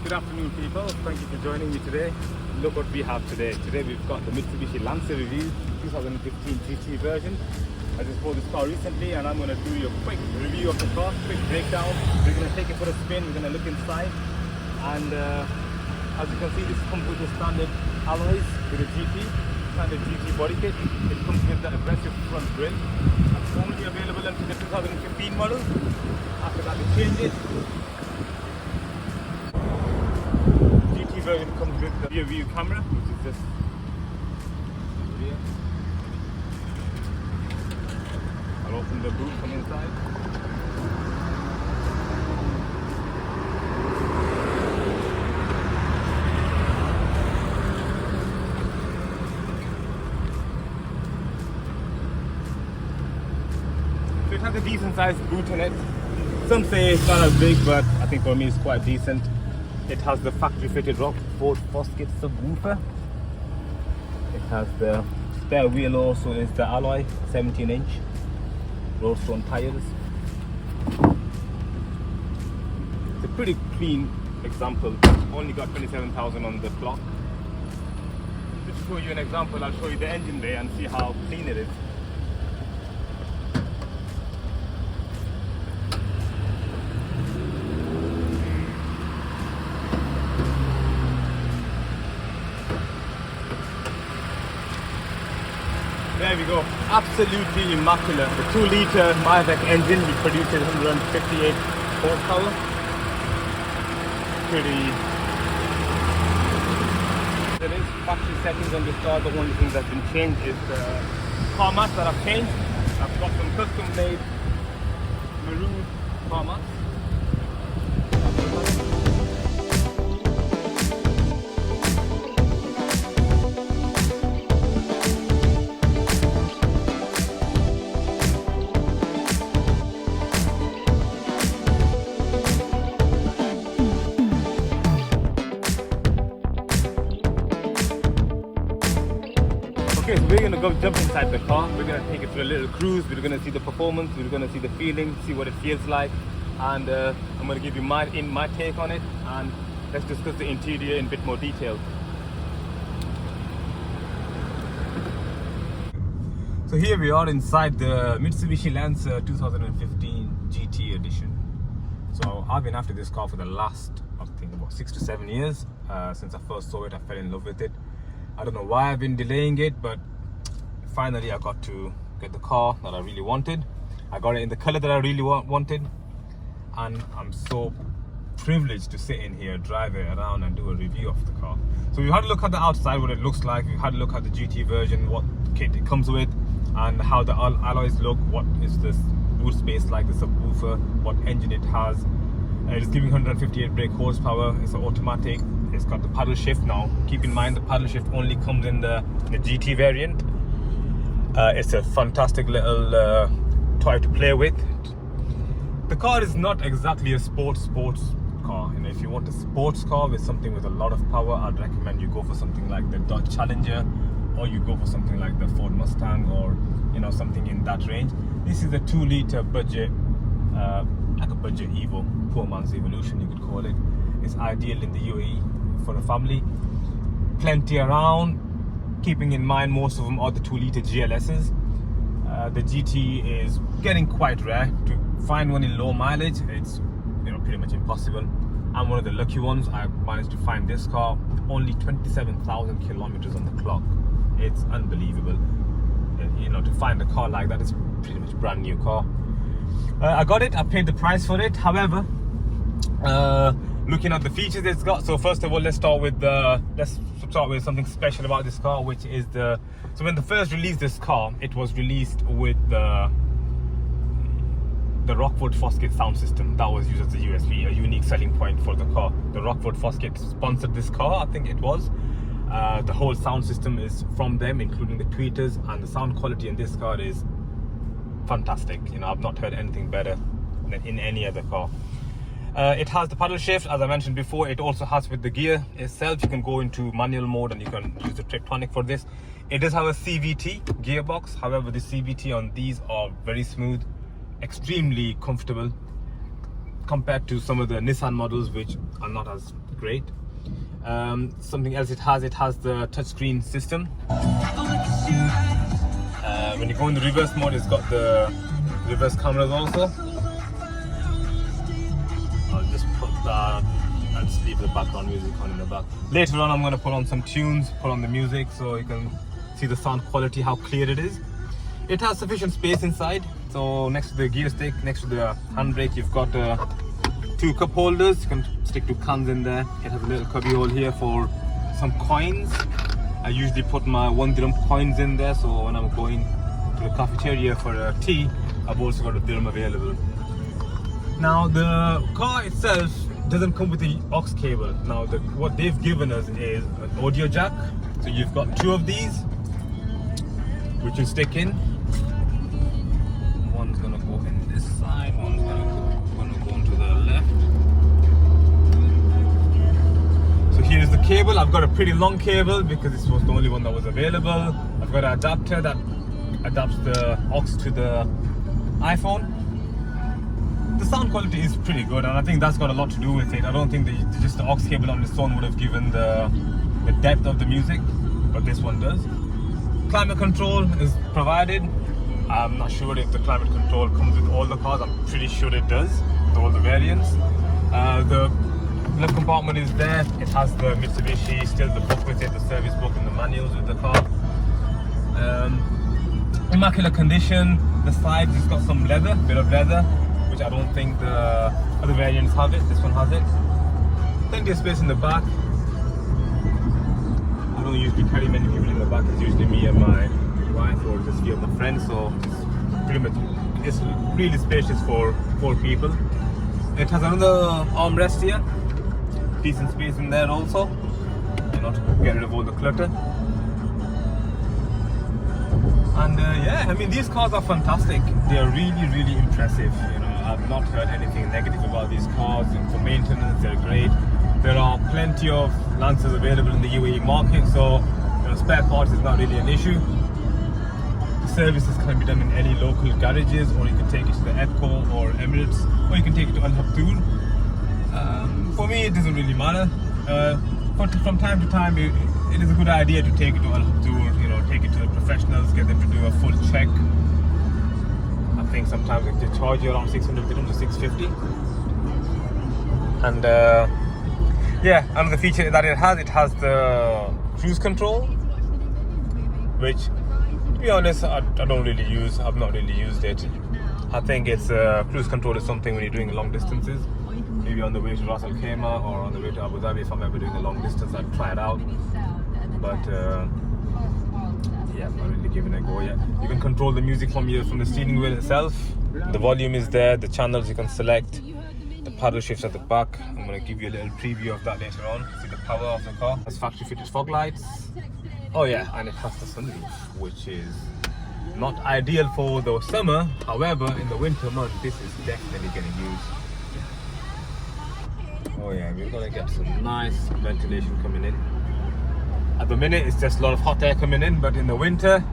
Good afternoon, people. Thank you for joining me today. Look what we have today. Today we've got the Mitsubishi Lancer review, 2015 GT version. I just bought this car recently and I'm going to do you a quick review of the car, quick breakdown. We're going to take it for a spin, we're going to look inside. And as you can see, this comes with the standard alloys with a GT, standard GT body kit. It comes with the aggressive front grille. That's only available until the 2015 model. After that, they change it. Version comes with the rear view camera, which is just rear. I'll open the boot from inside. So it has a decent sized boot in it. Some say it's not as big, but I think for me it's quite decent. It has the factory-fitted Rockford Fosgate subwoofer. It has the spare wheel, also is the alloy 17-inch roadstone tires. It's a pretty clean example. Only got 27,000 on the clock. Just to show you an example, I'll show you the engine bay and see how clean it is. There we go, absolutely immaculate. The 2-litre Mavic engine, which produces 158 horsepower. Pretty. There is factory settings on this car. The only thing that's been changed is the car mats that I've changed. I've got some custom-made maroon car mats. Okay, so we're going to go jump inside the car. We're going to take it for a little cruise. We're going to see the performance, we're going to see the feeling, see what it feels like, and I'm going to give you my take on it, and let's discuss the interior in a bit more detail. So here we are inside the Mitsubishi Lancer 2015 GT edition. So I've been after this car for the last, I think, about 6 to 7 years. Since I first saw it, I fell in love with it. I don't know why I've been delaying it, but finally I got to get the car that I really wanted. I got it in the color that I really wanted, and I'm so privileged to sit in here, drive it around and do a review of the car. So we had a look at the outside, what it looks like. We had a look at the GT version, what kit it comes with, and how the alloys look, what is this boot space like, the subwoofer, what engine it has. It is giving 158 brake horsepower. It's an automatic. It's got the paddle shift now. Keep in mind the paddle shift only comes in the GT variant. It's a fantastic little toy to play with. The car is not exactly a sports car. You know, if you want a sports car with something with a lot of power, I'd recommend you go for something like the Dodge Challenger, or you go for something like the Ford Mustang, or something in that range. This is a 2-litre budget, like a budget Evo, poor man's Evolution you could call it. It's ideal in the UAE for a family. Plenty around, keeping in mind most of them are the 2-litre GLSs. The GT is getting quite rare. To find one in low mileage, it's pretty much impossible. I'm one of the lucky ones. I managed to find this car, only 27,000 kilometers on the clock. It's unbelievable. To find a car like that, it's pretty much brand new car. I got it, I paid the price for it. However, looking at the features it's got, so first of all, let's start with something special about this car, which is so when they first released this car, it was released with the Rockford Fosgate sound system. That was used as a USP, a unique selling point for the car. The Rockford Fosgate sponsored this car, I think it was. The whole sound system is from them, including the tweeters, and the sound quality in this car is fantastic. I've not heard anything better than in any other car. It has the paddle shift, as I mentioned before. It also has with the gear itself, you can go into manual mode and you can use the Triptonic for this. It does have a CVT gearbox. However, the CVT on these are very smooth, extremely comfortable. compared to some of the Nissan models, which are not as great. Something else it has the touchscreen system. When you go in the reverse mode, it's got the reverse cameras also. I'll just put that and just leave the background music on in the back. Later on, I'm going to put on some tunes, put on the music, so you can see the sound quality, how clear it is. It has sufficient space inside. So next to the gear stick, next to the handbrake, you've got 2 cup holders. You can stick 2 cans in there. It has a little cubby hole here for some coins. I usually put my 1 dirham coins in there, so when I'm going to the cafeteria for a tea, I've also got a dirham available. Now the car itself doesn't come with the aux cable. Now what they've given us is an audio jack. So you've got 2 of these, which you stick in. One's gonna go in this side, one's gonna go into the left. So here's the cable. I've got a pretty long cable because this was the only one that was available. I've got an adapter that adapts the aux to the iPhone. The sound quality is pretty good, and I think that's got a lot to do with it. I don't think just the aux cable on its own would have given the depth of the music, but this one does. Climate control is provided. I'm not sure if the climate control comes with all the cars. I'm pretty sure it does, with all the variants. The left compartment is there. It has the Mitsubishi, still the book with it, the service book and the manuals with the car. Immaculate condition. The sides, it's got some leather, bit of leather, which I don't think the other variants have it. This one has it. Plenty of space in the back. I don't usually carry many people in the back. It's usually me and my wife or just a few of my friends, so it's really spacious for 4 people. It has another armrest here, decent space in there also, not to get rid of all the clutter. And yeah, I mean, these cars are fantastic. They are really, really impressive. I've not heard anything negative about these cars. For maintenance, they're great. There are plenty of Lancers available in the UAE market, so spare parts is not really an issue. Services can be done in any local garages, or you can take it to the Echo or Emirates, or you can take it to Al-Habtoul. For me, it doesn't really matter. But from time to time, it is a good idea to take it to Al-Habtoul, take it to the professionals, get them to do a full check. I think sometimes they charge you around 600 dirhams to 650. And yeah, another feature that it has the cruise control, which, to be honest, I don't really use. I've not really used it. I think it's cruise control is something when you're doing long distances, maybe on the way to Ras Al Khaimah or on the way to Abu Dhabi. If I'm ever doing a long distance, I'd try it out. But yeah, I'm not really giving it a go yet. You can control the music from the steering wheel itself. The volume is there. The channels you can select. The paddle shifts at the back. I'm going to give you a little preview of that later on. See the power of the car. It has factory fitted fog lights. Oh yeah, and it has the sunroof, which is not ideal for the summer. However, in the winter months, this is definitely getting used. Oh yeah, we're going to get some nice ventilation coming in. At the minute, it's just a lot of hot air coming in, but in the winter,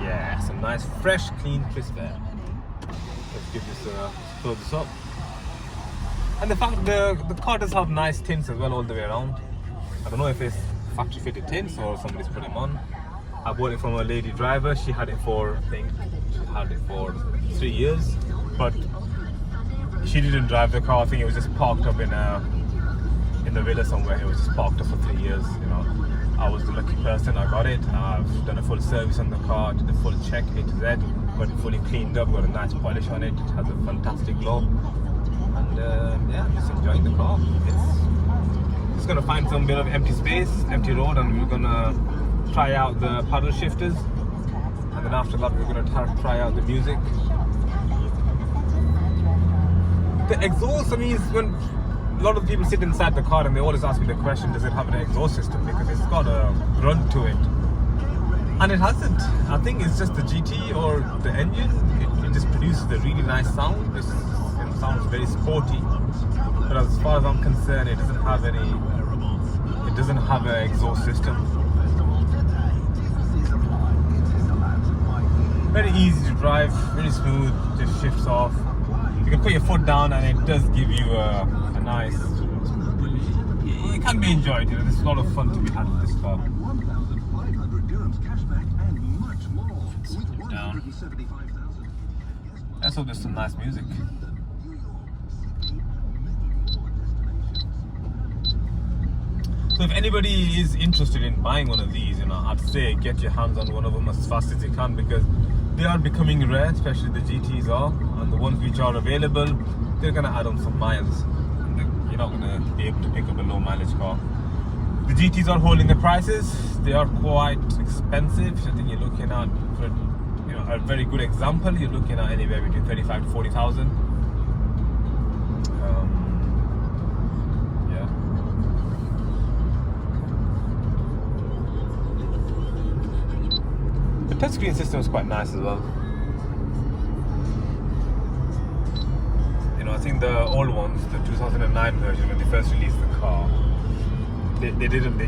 yeah, some nice, fresh, clean, crisp air. Let's give this close this up. And the fact the car does have nice tints as well all the way around. I don't know if it's factory fitted tints or somebody's put them on. I bought it from a lady driver. She had it for, I think, 3 years, but she didn't drive the car. I think it was just parked up in the villa somewhere. It was just parked up for 3 years. I was the lucky person. I got it. I've done a full service on the car, did a full check A to Z, got it fully cleaned up, got a nice polish on it. It has a fantastic glow. And yeah, I'm just enjoying the car. It's just gonna find some bit of empty space, empty road, and we're gonna try out the paddle shifters. And then after that, we're gonna try out the music. The exhaust, I mean, when a lot of people sit inside the car and they always ask me the question, does it have an exhaust system? Because it's got a grunt to it. And it hasn't. I think it's just the GT or the engine. It just produces a really nice sound. It sounds very sporty. But as far as I'm concerned, it doesn't have an exhaust system. Very easy to drive, very smooth, just shifts off. You can put your foot down and it does give you a nice, it can be enjoyed, you know, there's a lot of fun to be had with this car. Down. Let's hope there's some nice music. So if anybody is interested in buying one of these, you know, I'd say get your hands on one of them as fast as you can, because they are becoming rare, especially the GTs are, and the ones which are available, they're going to add on some miles. You're not going to be able to pick up a low mileage car. The GTs are holding the prices. They are quite expensive. I think you're looking at, for you know, a very good example, you're looking at anywhere between 35 to 40,000. Yeah. The touchscreen system is quite nice as well. You know, I think the old ones, the 2009 version, when they first released the car, they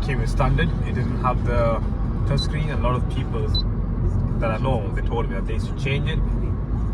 came with standard. It didn't have the touchscreen. A lot of people that I know, they told me that they should change it.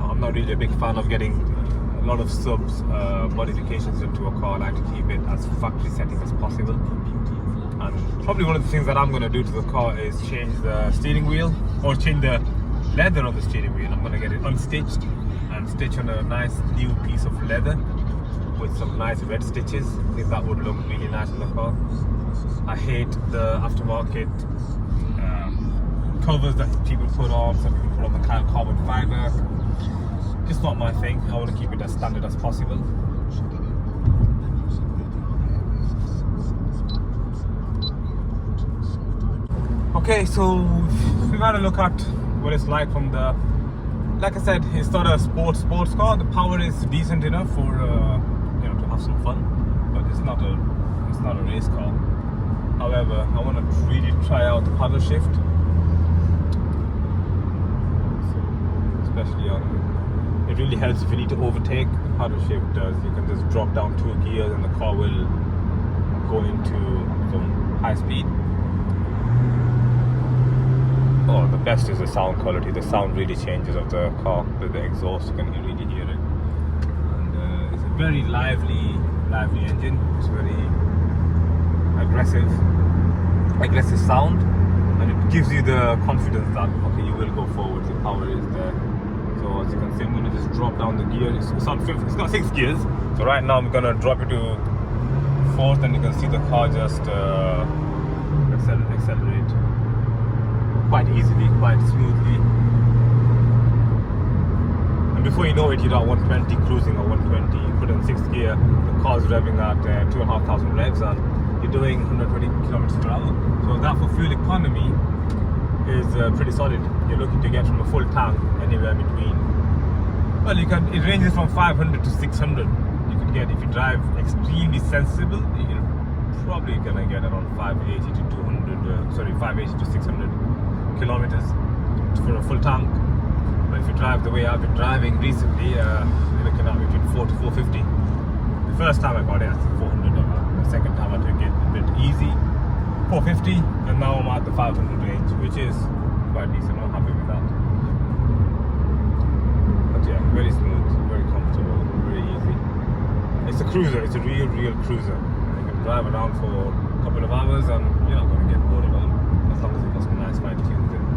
I'm not really a big fan of getting a lot of subs modifications into a car. I like to keep it as factory setting as possible. And probably one of the things that I'm going to do to the car is change the steering wheel, or change the leather on the steering wheel. I'm going to get it unstitched and stitch on a nice new piece of leather with some nice red stitches. I think that would look really nice on the car. I hate the aftermarket covers that people put on. Some people put on the kind of carbon fiber. Just not my thing. I want to keep it as standard as possible. Okay, so we've had a look at what it's like from the, like I said, it's not a sports car. The power is decent enough for you know, to have some fun, but it's not a race car. However, I want to really try out the paddle shift, especially on. It really helps if you need to overtake. The paddle shift does. You can just drop down 2 gears and the car will go into some high speed. Oh, the best is the sound quality. The sound really changes of the car with the exhaust. You can really hear it. And it's a very lively engine. It's very aggressive sound, and it gives you the confidence that okay, you will go forward. The power is there. So as you can see, I'm going to just drop down the gear. It's on fifth. It's got 6 gears. So right now I'm going to drop it to 4th, and you can see the car just accelerate quite easily, quite smoothly. And before you know it, you're at 120 cruising, or 120. You put in 6th gear, the car's revving at 2,500 revs, and you're doing 120 kilometers per hour. So that for fuel economy is pretty solid. You're looking to get from a full tank anywhere between, well, it ranges from 500 to 600. You could get, if you drive extremely sensible, you're probably gonna get around 580 to 580 to 600 kilometers for a full tank. But if you drive the way I've been driving recently, you're looking at between 4 to 450. The first time I got it, I think 400. The second time I took it a bit easy, 450, and now I'm at the 500 range, which is quite decent. I'm happy with that. But yeah, very smooth, very comfortable, very easy. It's a cruiser. It's a real cruiser. You can drive around for a couple of hours and you're not going to get bored at all, as long as you've got some nice fine tunes in.